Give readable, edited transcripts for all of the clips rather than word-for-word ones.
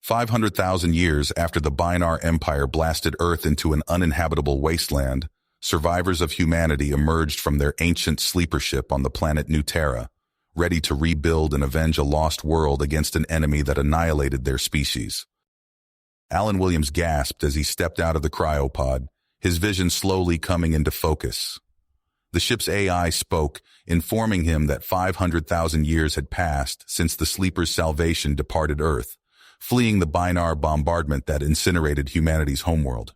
500,000 years after the Binar Empire blasted Earth into an uninhabitable wasteland, survivors of humanity emerged from their ancient sleeper ship on the planet New Terra, ready to rebuild and avenge a lost world against an enemy that annihilated their species. Alan Williams gasped as he stepped out of the cryopod, his vision slowly coming into focus. The ship's AI spoke, informing him that 500,000 years had passed since the sleeper's salvation departed Earth, fleeing the Binar bombardment that incinerated humanity's homeworld.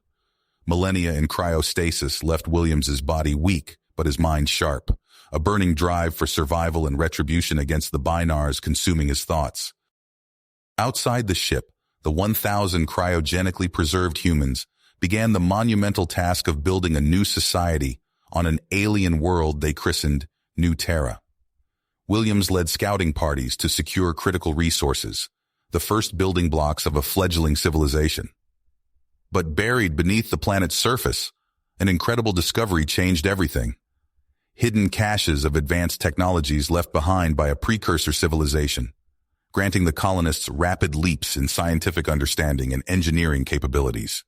Millennia in cryostasis left Williams's body weak, but his mind sharp, a burning drive for survival and retribution against the Binars consuming his thoughts. Outside the ship, the 1,000 cryogenically preserved humans began the monumental task of building a new society on an alien world they christened New Terra. Williams led scouting parties to secure critical resources, the first building blocks of a fledgling civilization. But buried beneath the planet's surface, an incredible discovery changed everything. Hidden caches of advanced technologies left behind by a precursor civilization, granting the colonists rapid leaps in scientific understanding and engineering capabilities.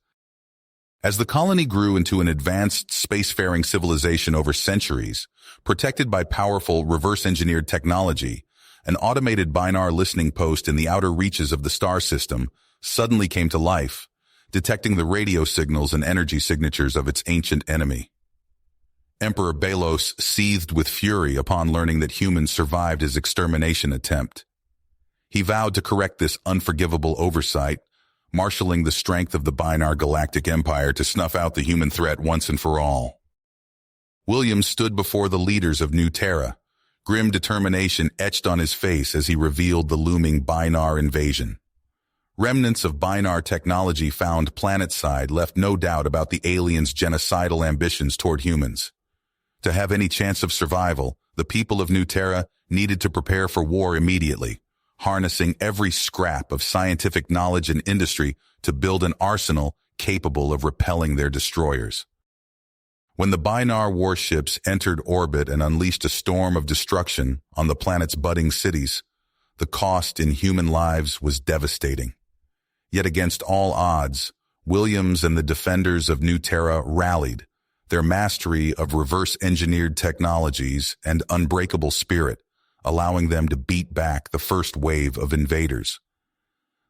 As the colony grew into an advanced spacefaring civilization over centuries, protected by powerful reverse-engineered technology, an automated Binar listening post in the outer reaches of the star system suddenly came to life, detecting the radio signals and energy signatures of its ancient enemy. Emperor Belos seethed with fury upon learning that humans survived his extermination attempt. He vowed to correct this unforgivable oversight, marshaling the strength of the Binar Galactic Empire to snuff out the human threat once and for all. Williams stood before the leaders of New Terra, grim determination etched on his face as he revealed the looming Binar invasion. Remnants of Binar technology found planetside left no doubt about the aliens' genocidal ambitions toward humans. To have any chance of survival, the people of New Terra needed to prepare for war immediately, harnessing every scrap of scientific knowledge and industry to build an arsenal capable of repelling their destroyers. When the Binar warships entered orbit and unleashed a storm of destruction on the planet's budding cities, the cost in human lives was devastating. Yet against all odds, Williams and the defenders of New Terra rallied, their mastery of reverse-engineered technologies and unbreakable spirit allowing them to beat back the first wave of invaders.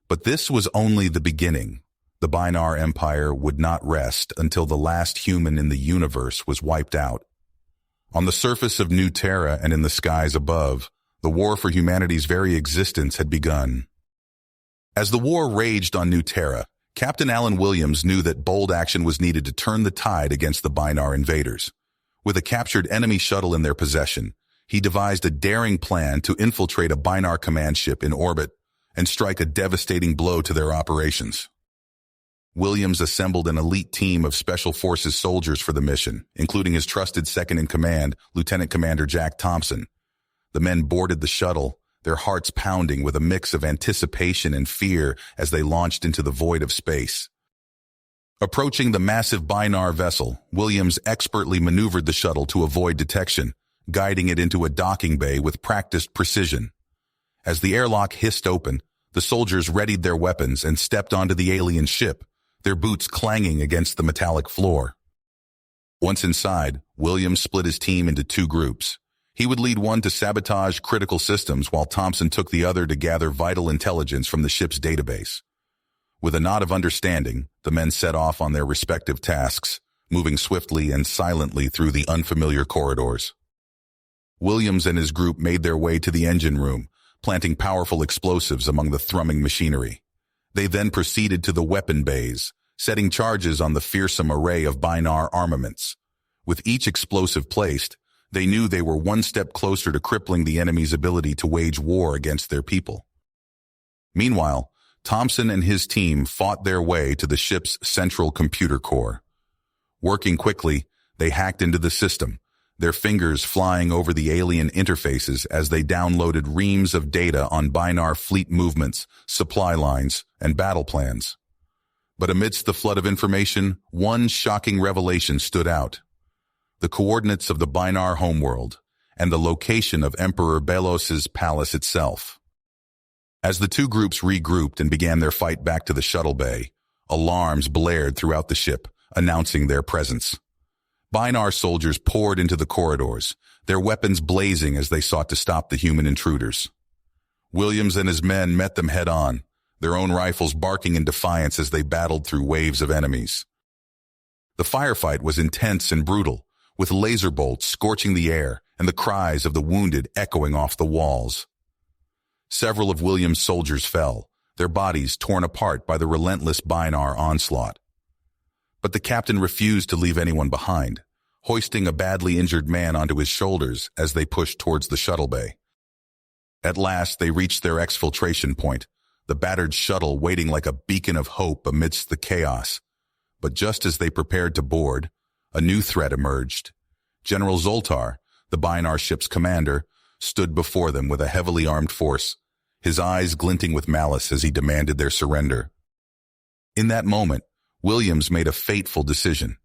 But this was only the beginning. The Binar Empire would not rest until the last human in the universe was wiped out. On the surface of New Terra and in the skies above, the war for humanity's very existence had begun. As the war raged on New Terra, Captain Alan Williams knew that bold action was needed to turn the tide against the Binar invaders. With a captured enemy shuttle in their possession, he devised a daring plan to infiltrate a Binar command ship in orbit and strike a devastating blow to their operations. Williams assembled an elite team of Special Forces soldiers for the mission, including his trusted second-in-command, Lieutenant Commander Jack Thompson. The men boarded the shuttle, their hearts pounding with a mix of anticipation and fear as they launched into the void of space. Approaching the massive Binar vessel, Williams expertly maneuvered the shuttle to avoid detection, guiding it into a docking bay with practiced precision. As the airlock hissed open, the soldiers readied their weapons and stepped onto the alien ship, their boots clanging against the metallic floor. Once inside, Williams split his team into two groups. He would lead one to sabotage critical systems while Thompson took the other to gather vital intelligence from the ship's database. With a nod of understanding, the men set off on their respective tasks, moving swiftly and silently through the unfamiliar corridors. Williams and his group made their way to the engine room, planting powerful explosives among the thrumming machinery. They then proceeded to the weapon bays, setting charges on the fearsome array of Binar armaments. With each explosive placed, they knew they were one step closer to crippling the enemy's ability to wage war against their people. Meanwhile, Thompson and his team fought their way to the ship's central computer core. Working quickly, they hacked into the system, their fingers flying over the alien interfaces as they downloaded reams of data on Binar fleet movements, supply lines, and battle plans. But amidst the flood of information, one shocking revelation stood out: the coordinates of the Binar homeworld and the location of Emperor Belos's palace itself. As the two groups regrouped and began their fight back to the shuttle bay, alarms blared throughout the ship, announcing their presence. Binar soldiers poured into the corridors, their weapons blazing as they sought to stop the human intruders. Williams and his men met them head-on, their own rifles barking in defiance as they battled through waves of enemies. The firefight was intense and brutal, with laser bolts scorching the air and the cries of the wounded echoing off the walls. Several of Williams' soldiers fell, their bodies torn apart by the relentless Binar onslaught. But the captain refused to leave anyone behind, hoisting a badly injured man onto his shoulders as they pushed towards the shuttle bay. At last, they reached their exfiltration point, the battered shuttle waiting like a beacon of hope amidst the chaos. But just as they prepared to board, a new threat emerged. General Zoltar, the Binar ship's commander, stood before them with a heavily armed force, his eyes glinting with malice as he demanded their surrender. In that moment, Williams made a fateful decision.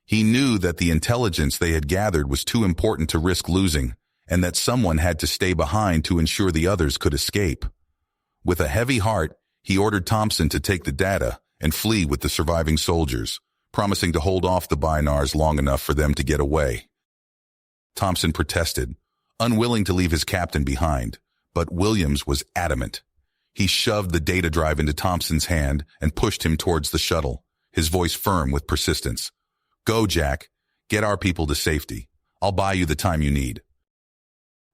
He knew that the intelligence they had gathered was too important to risk losing, and that someone had to stay behind to ensure the others could escape. With a heavy heart, he ordered Thompson to take the data and flee with the surviving soldiers, promising to hold off the Binars long enough for them to get away. Thompson protested, unwilling to leave his captain behind, but Williams was adamant. He shoved the data drive into Thompson's hand and pushed him towards the shuttle, his voice firm with persistence. "Go, Jack. Get our people to safety. I'll buy you the time you need."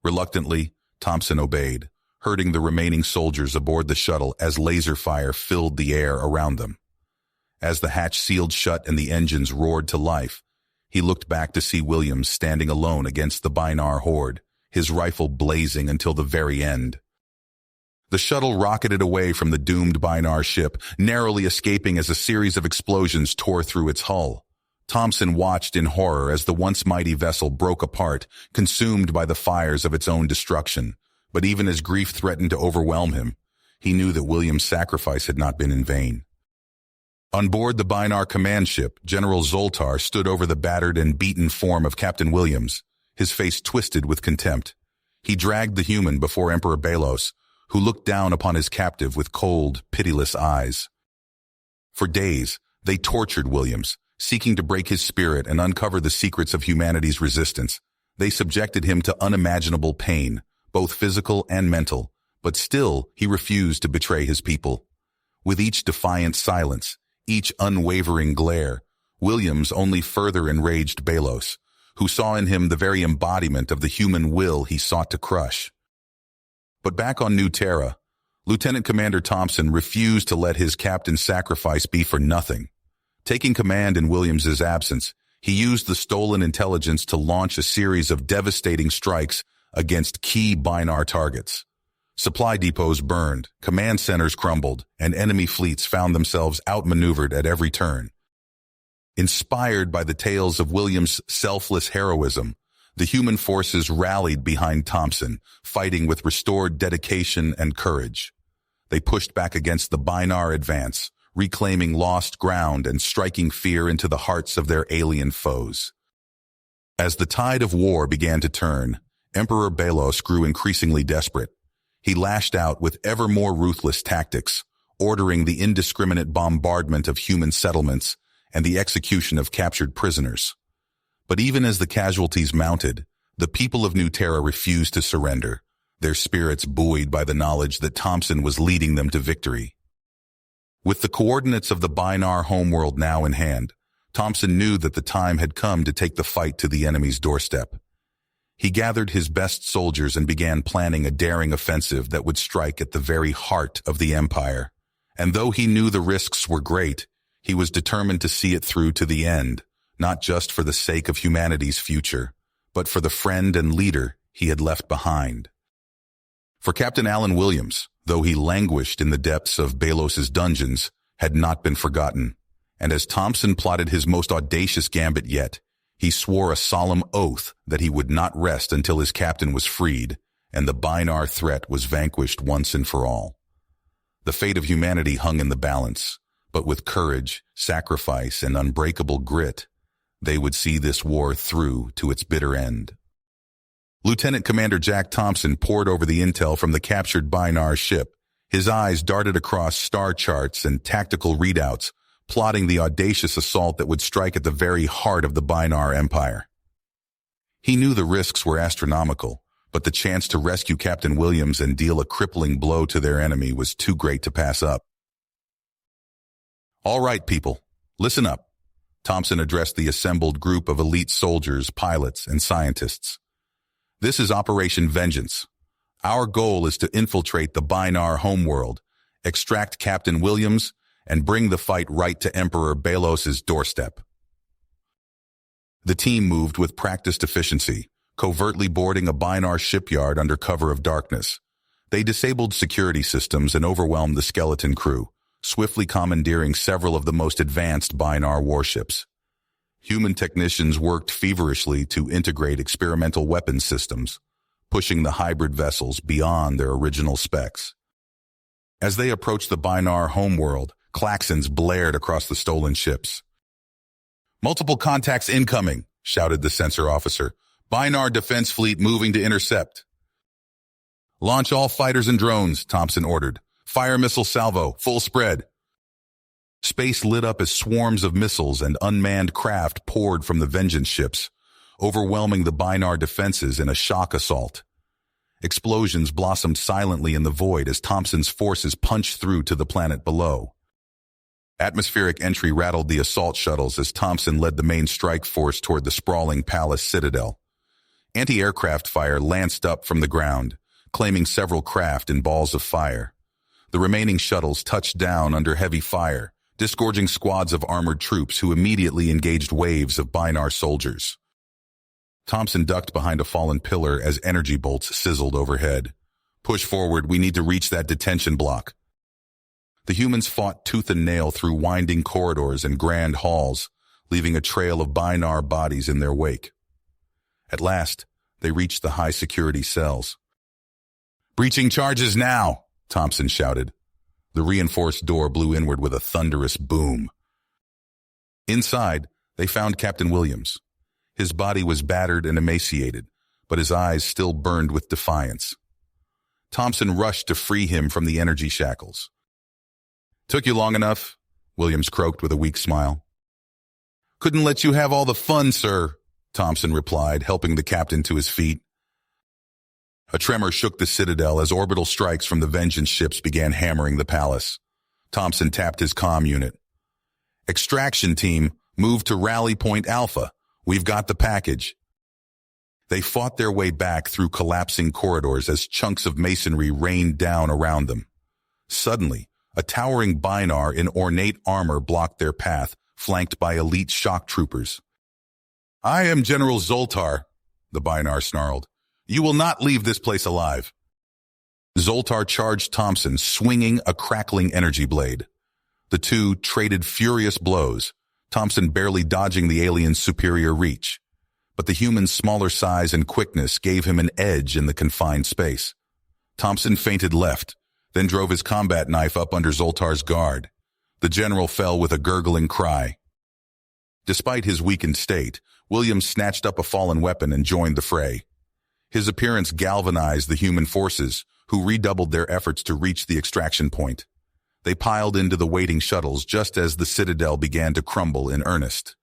Reluctantly, Thompson obeyed, herding the remaining soldiers aboard the shuttle as laser fire filled the air around them. As the hatch sealed shut and the engines roared to life, he looked back to see Williams standing alone against the Binar horde, his rifle blazing until the very end. The shuttle rocketed away from the doomed Binar ship, narrowly escaping as a series of explosions tore through its hull. Thompson watched in horror as the once mighty vessel broke apart, consumed by the fires of its own destruction. But even as grief threatened to overwhelm him, he knew that Williams' sacrifice had not been in vain. On board the Binar command ship, General Zoltar stood over the battered and beaten form of Captain Williams, his face twisted with contempt. He dragged the human before Emperor Belos, who looked down upon his captive with cold, pitiless eyes. For days, they tortured Williams, seeking to break his spirit and uncover the secrets of humanity's resistance. They subjected him to unimaginable pain, both physical and mental, but still he refused to betray his people. With each defiant silence, each unwavering glare, Williams only further enraged Belos, who saw in him the very embodiment of the human will he sought to crush. But back on New Terra, Lieutenant Commander Thompson refused to let his captain's sacrifice be for nothing. Taking command in Williams's absence, he used the stolen intelligence to launch a series of devastating strikes against key Binar targets. Supply depots burned, command centers crumbled, and enemy fleets found themselves outmaneuvered at every turn. Inspired by the tales of Williams' selfless heroism, the human forces rallied behind Thompson, fighting with restored dedication and courage. They pushed back against the Binar advance, reclaiming lost ground and striking fear into the hearts of their alien foes. As the tide of war began to turn, Emperor Belos grew increasingly desperate. He lashed out with ever more ruthless tactics, ordering the indiscriminate bombardment of human settlements and the execution of captured prisoners. But even as the casualties mounted, the people of New Terra refused to surrender, their spirits buoyed by the knowledge that Thompson was leading them to victory. With the coordinates of the Binar homeworld now in hand, Thompson knew that the time had come to take the fight to the enemy's doorstep. He gathered his best soldiers and began planning a daring offensive that would strike at the very heart of the Empire. And though he knew the risks were great, he was determined to see it through to the end, not just for the sake of humanity's future, but for the friend and leader he had left behind. For Captain Alan Williams, though he languished in the depths of Belos's dungeons, had not been forgotten. And as Thompson plotted his most audacious gambit yet, he swore a solemn oath that he would not rest until his captain was freed and the Binar threat was vanquished once and for all. The fate of humanity hung in the balance, but with courage, sacrifice, and unbreakable grit, they would see this war through to its bitter end. Lieutenant Commander Jack Thompson pored over the intel from the captured Binar ship, His eyes darted across star charts and tactical readouts, plotting the audacious assault that would strike at the very heart of the Bynnar Empire. He knew the risks were astronomical, but the chance to rescue Captain Williams and deal a crippling blow to their enemy was too great to pass up. "All right, people, listen up," Thompson addressed the assembled group of elite soldiers, pilots, and scientists. "This is Operation Vengeance. Our goal is to infiltrate the Bynnar homeworld, extract Captain Williams, and bring the fight right to Emperor Belos's doorstep." The team moved with practiced efficiency, covertly boarding a Bynnar shipyard under cover of darkness. They disabled security systems and overwhelmed the skeleton crew, swiftly commandeering several of the most advanced Bynnar warships. Human technicians worked feverishly to integrate experimental weapons systems, pushing the hybrid vessels beyond their original specs. As they approached the Bynnar homeworld, klaxons blared across the stolen ships. "Multiple contacts incoming," shouted the sensor officer. "Bynnar defense fleet moving to intercept." "Launch all fighters and drones," Thompson ordered. "Fire missile salvo, full spread." Space lit up as swarms of missiles and unmanned craft poured from the Vengeance ships, overwhelming the Bynnar defenses in a shock assault. Explosions blossomed silently in the void as Thompson's forces punched through to the planet below. Atmospheric entry rattled the assault shuttles as Thompson led the main strike force toward the sprawling palace citadel. Anti-aircraft fire lanced up from the ground, claiming several craft in balls of fire. The remaining shuttles touched down under heavy fire, disgorging squads of armored troops who immediately engaged waves of Bynnar soldiers. Thompson ducked behind a fallen pillar as energy bolts sizzled overhead. "Push forward, we need to reach that detention block." The humans fought tooth and nail through winding corridors and grand halls, leaving a trail of Bynnar bodies in their wake. At last, they reached the high-security cells. "Breaching charges now!" Thompson shouted. The reinforced door blew inward with a thunderous boom. Inside, they found Captain Williams. His body was battered and emaciated, but his eyes still burned with defiance. Thompson rushed to free him from the energy shackles. "Took you long enough," Williams croaked with a weak smile. "Couldn't let you have all the fun, sir," Thompson replied, helping the captain to his feet. A tremor shook the citadel as orbital strikes from the Vengeance ships began hammering the palace. Thompson tapped his comm unit. "Extraction team, move to Rally Point Alpha. We've got the package." They fought their way back through collapsing corridors as chunks of masonry rained down around them. Suddenly, a towering Bynnar in ornate armor blocked their path, flanked by elite shock troopers. "I am General Zoltar," the Bynnar snarled. "You will not leave this place alive." Zoltar charged Thompson, swinging a crackling energy blade. The two traded furious blows, Thompson barely dodging the alien's superior reach. But the human's smaller size and quickness gave him an edge in the confined space. Thompson feinted left, then drove his combat knife up under Zoltar's guard. The general fell with a gurgling cry. Despite his weakened state, Williams snatched up a fallen weapon and joined the fray. His appearance galvanized the human forces, who redoubled their efforts to reach the extraction point. They piled into the waiting shuttles just as the citadel began to crumble in earnest.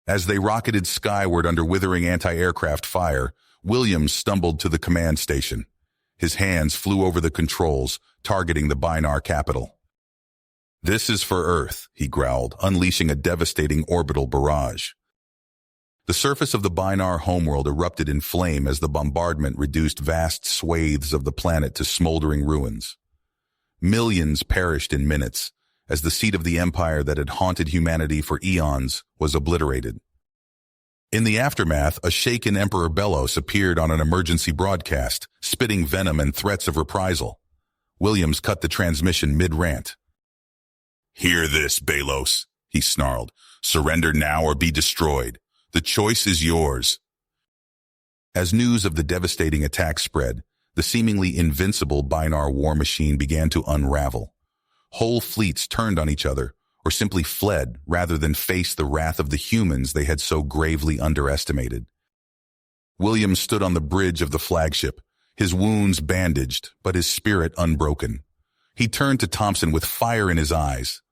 As they rocketed skyward under withering anti-aircraft fire, Williams stumbled to the command station. His hands flew over the controls, targeting the Bynnar capital. "This is for Earth," he growled, unleashing a devastating orbital barrage. The surface of the Bynnar homeworld erupted in flame as the bombardment reduced vast swathes of the planet to smoldering ruins. Millions perished in minutes, as the seat of the empire that had haunted humanity for eons was obliterated. In the aftermath, a shaken Emperor Belos appeared on an emergency broadcast, spitting venom and threats of reprisal. Williams cut the transmission mid-rant. "Hear this, Belos," he snarled. "Surrender now or be destroyed. The choice is yours." As news of the devastating attack spread, the seemingly invincible Bynnar war machine began to unravel. Whole fleets turned on each other, or simply fled rather than face the wrath of the humans they had so gravely underestimated. William stood on the bridge of the flagship, his wounds bandaged, but his spirit unbroken. He turned to Thompson with fire in his eyes.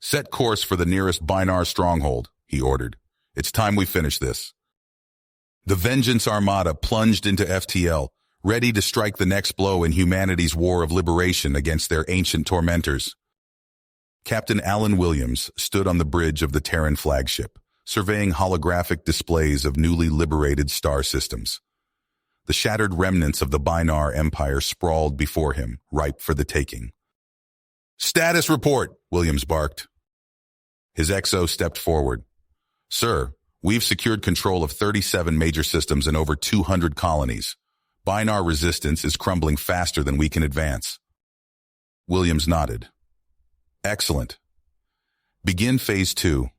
"Set course for the nearest Binar stronghold," he ordered. "It's time we finish this." The Vengeance Armada plunged into FTL, ready to strike the next blow in humanity's war of liberation against their ancient tormentors. Captain Alan Williams stood on the bridge of the Terran flagship, surveying holographic displays of newly liberated star systems. The shattered remnants of the Binar Empire sprawled before him, ripe for the taking. "Status report," Williams barked. His XO stepped forward. "Sir, we've secured control of 37 major systems and over 200 colonies. Binar resistance is crumbling faster than we can advance." Williams nodded. "Excellent. Begin Phase 2.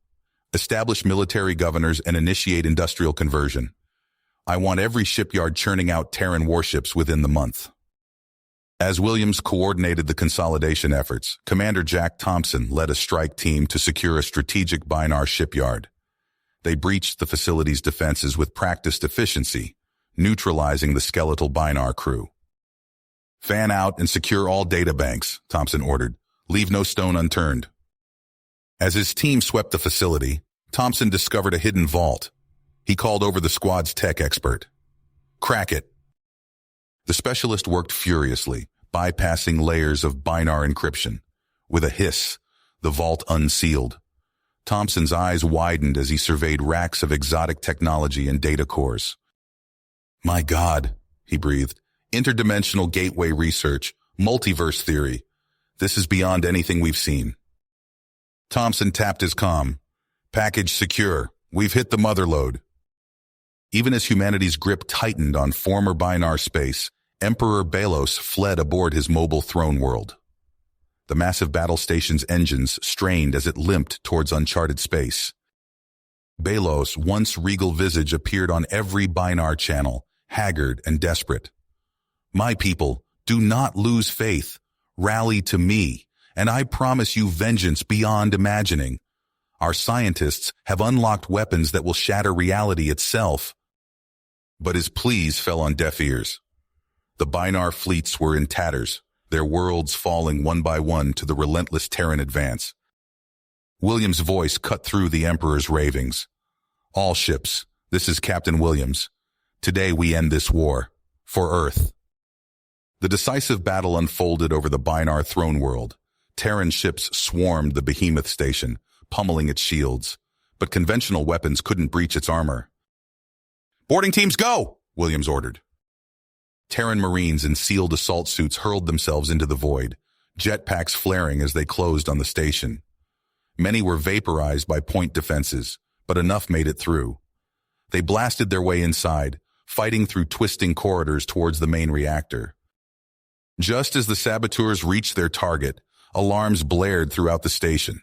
Establish military governors and initiate industrial conversion. I want every shipyard churning out Terran warships within the month." As Williams coordinated the consolidation efforts, Commander Jack Thompson led a strike team to secure a strategic Binar shipyard. They breached the facility's defenses with practiced efficiency, neutralizing the skeletal Binar crew. "Fan out and secure all data banks," Thompson ordered. "Leave no stone unturned." As his team swept the facility, Thompson discovered a hidden vault. He called over the squad's tech expert. "Crack it." The specialist worked furiously, bypassing layers of Binar encryption. With a hiss, the vault unsealed. Thompson's eyes widened as he surveyed racks of exotic technology and data cores. "My God," he breathed. "Interdimensional gateway research, multiverse theory. This is beyond anything we've seen." Thompson tapped his comm. "Package secure. We've hit the mother lode." Even as humanity's grip tightened on former Binar space, Emperor Belos fled aboard his mobile throne world. The massive battle station's engines strained as it limped towards uncharted space. Belos' once regal visage appeared on every Binar channel, haggard and desperate. "My people, do not lose faith. Rally to me, and I promise you vengeance beyond imagining. Our scientists have unlocked weapons that will shatter reality itself." But his pleas fell on deaf ears. The Binar fleets were in tatters, their worlds falling one by one to the relentless Terran advance. Williams' voice cut through the Emperor's ravings. "All ships, this is Captain Williams. Today we end this war. For Earth." The decisive battle unfolded over the Binar throne world. Terran ships swarmed the behemoth station, pummeling its shields, but conventional weapons couldn't breach its armor. "Boarding teams, go!" Williams ordered. Terran Marines in sealed assault suits hurled themselves into the void, jetpacks flaring as they closed on the station. Many were vaporized by point defenses, but enough made it through. They blasted their way inside, fighting through twisting corridors towards the main reactor. Just as the saboteurs reached their target, alarms blared throughout the station.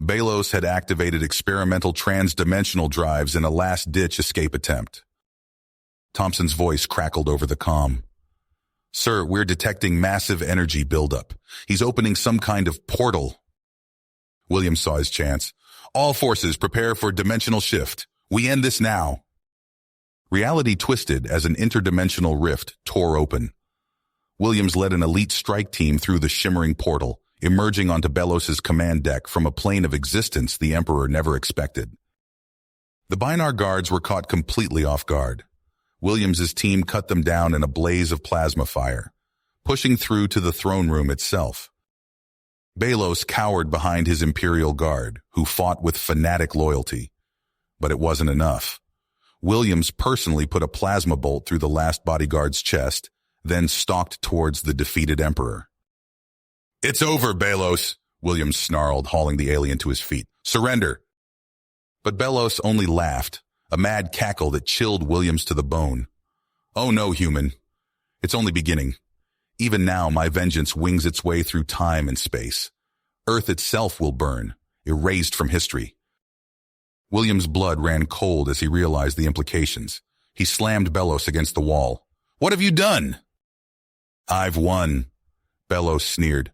Belos had activated experimental trans-dimensional drives in a last-ditch escape attempt. Thompson's voice crackled over the comm. "Sir, we're detecting massive energy buildup. He's opening some kind of portal." Williams saw his chance. "All forces prepare for dimensional shift. We end this now." Reality twisted as an interdimensional rift tore open. Williams led an elite strike team through the shimmering portal, emerging onto Belos's command deck from a plane of existence the Emperor never expected. The Binar guards were caught completely off guard. Williams's team cut them down in a blaze of plasma fire, pushing through to the throne room itself. Belos cowered behind his Imperial Guard, who fought with fanatic loyalty. But it wasn't enough. Williams personally put a plasma bolt through the last bodyguard's chest, then stalked towards the defeated Emperor. "It's over, Belos," Williams snarled, hauling the alien to his feet. "Surrender." But Belos only laughed, a mad cackle that chilled Williams to the bone. "Oh no, human. It's only beginning. Even now, my vengeance wings its way through time and space. Earth itself will burn, erased from history." Williams' blood ran cold as he realized the implications. He slammed Belos against the wall. "What have you done?" "I've won," Belos sneered.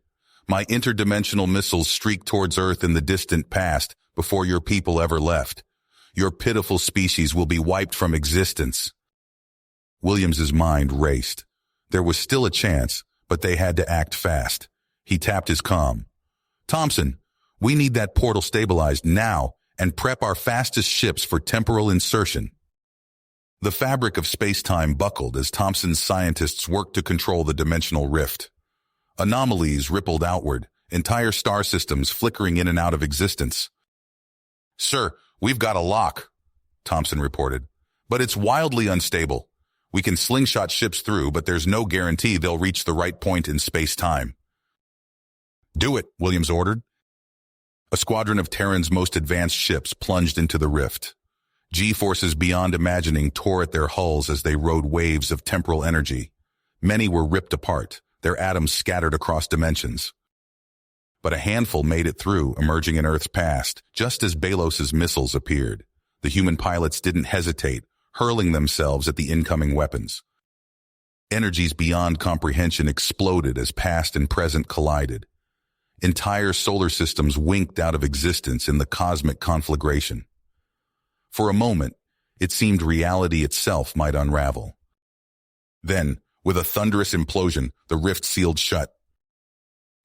"My interdimensional missiles streaked towards Earth in the distant past before your people ever left. Your pitiful species will be wiped from existence." Williams's mind raced. There was still a chance, but they had to act fast. He tapped his comm. Thompson, we need that portal stabilized now and prep our fastest ships for temporal insertion. The fabric of space-time buckled as Thompson's scientists worked to control the dimensional rift. Anomalies rippled outward, entire star systems flickering in and out of existence. Sir, we've got a lock, Thompson reported, but it's wildly unstable. We can slingshot ships through, but there's no guarantee they'll reach the right point in space-time. Do it, Williams ordered. A squadron of Terran's most advanced ships plunged into the rift. G-forces beyond imagining tore at their hulls as they rode waves of temporal energy. Many were ripped apart, their atoms scattered across dimensions. But a handful made it through, emerging in Earth's past, just as Balos's missiles appeared. The human pilots didn't hesitate, hurling themselves at the incoming weapons. Energies beyond comprehension exploded as past and present collided. Entire solar systems winked out of existence in the cosmic conflagration. For a moment, it seemed reality itself might unravel. Then, with a thunderous implosion, the rift sealed shut.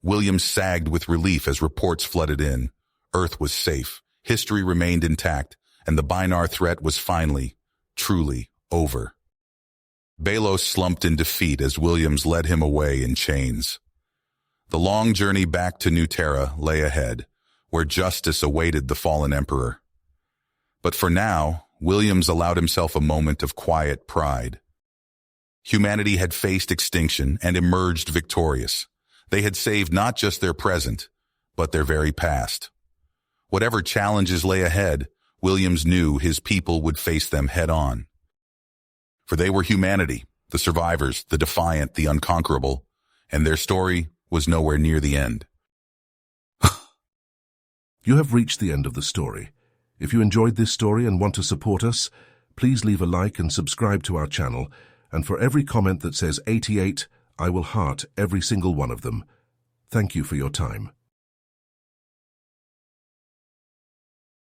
Williams sagged with relief as reports flooded in. Earth was safe, history remained intact, and the Binar threat was finally, truly, over. Balos slumped in defeat as Williams led him away in chains. The long journey back to New Terra lay ahead, where justice awaited the fallen emperor. But for now, Williams allowed himself a moment of quiet pride. Humanity had faced extinction and emerged victorious. They had saved not just their present, but their very past. Whatever challenges lay ahead, Williams knew his people would face them head-on. For they were humanity, the survivors, the defiant, the unconquerable, and their story was nowhere near the end. You have reached the end of the story. If you enjoyed this story and want to support us, please leave a like and subscribe to our channel, and for every comment that says 88, I will heart every single one of them. Thank you for your time.